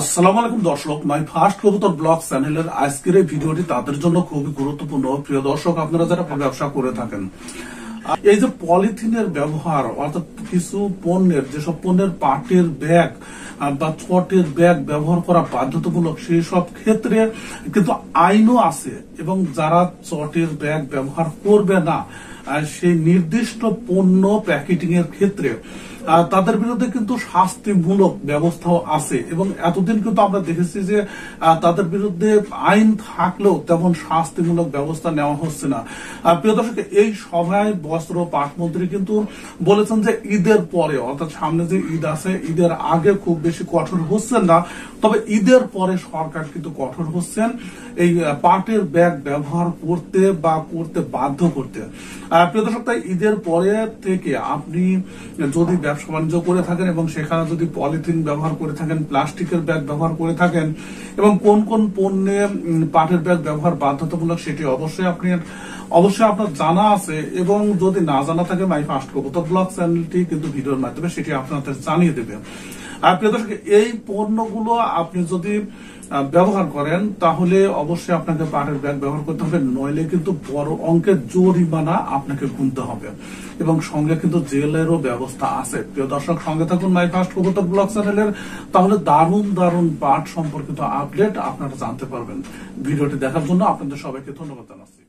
আসসালামু আলাইকুম দর্শক, মাই ফার্স্ট কবুতর ব্লগ চ্যানেলের আজকের এই ভিডিওটি তাদের জন্য খুবই গুরুত্বপূর্ণ। প্রিয় দর্শক, আপনারা যারা ব্যবসা করে থাকেন, এই যে পলিথিনের ব্যবহার, অর্থাৎ কিছু পণ্যের, যেসব পণ্যের পাটের ব্যাগ বা চটের ব্যাগ ব্যবহার করা বাধ্যতামূলক, সেই সব ক্ষেত্রে কিন্তু আইনও আছে, এবং যারা চটের ব্যাগ ব্যবহার করবে না সেই নির্দিষ্ট পণ্য প্যাকেটিং এর ক্ষেত্রে তাদের বিরুদ্ধে কিন্তু শাস্তিমূলক ব্যবস্থাও আছে। এবং এতদিন কিন্তু আমরা দেখেছি যে তাদের বিরুদ্ধে আইন থাকলেও তেমন শাস্তিমূলক ব্যবস্থা নেওয়া হচ্ছে না। প্রিয় দর্শক, এই সভায় বস্ত্র পাটমন্ত্রী কিন্তু বলেছেন যে ঈদের পরে, অর্থাৎ সামনে যে ঈদ আছে, ঈদের আগে খুব বেশি কঠোর হচ্ছেন না, তবে ঈদের পরে সরকার কিন্তু কঠোর হচ্ছেন এই পাটের ব্যাগ ব্যবহার করতে বা করতে বাধ্য করতে। প্রিয় দর্শক, তাই ঈদের পরে থেকে আপনি যদি ব্যবসা বাণিজ্য করে থাকেন এবং সেখানে যদি পলিথিন ব্যবহার করে থাকেন, প্লাস্টিকের ব্যাগ ব্যবহার করে থাকেন, এবং কোন কোন পণ্যে পাটের ব্যাগ ব্যবহার বাধ্যতামূলক সেটি অবশ্যই আপনার জানা আছে। এবং যদি না জানা থাকে, মাই ফার্স্ট কবুতর ব্লগ চ্যানেলটি কিন্তু ভিডিওর মাধ্যমে সেটি আপনাদের জানিয়ে দেবে। আর প্রিয় দর্শক, এই পণ্যগুলো আপনি যদি ব্যবহার করেন তাহলে অবশ্যই আপনাকে পাটের ব্যাগ ব্যবহার করতে হবে, নইলে কিন্তু বড় অঙ্কের জরিমানা আপনাকে গুনতে হবে, এবং সঙ্গে কিন্তু জেলেরও ব্যবস্থা আছে। প্রিয় দর্শক, সঙ্গে থাকুন মাই ফার্স্ট কবুতর ব্লগ চ্যানেলের, তাহলে দারুণ পাট সম্পর্কিত আপডেট আপনারা জানতে পারবেন। ভিডিওটি দেখার জন্য আপনাদের সবাইকে ধন্যবাদ জানাচ্ছি।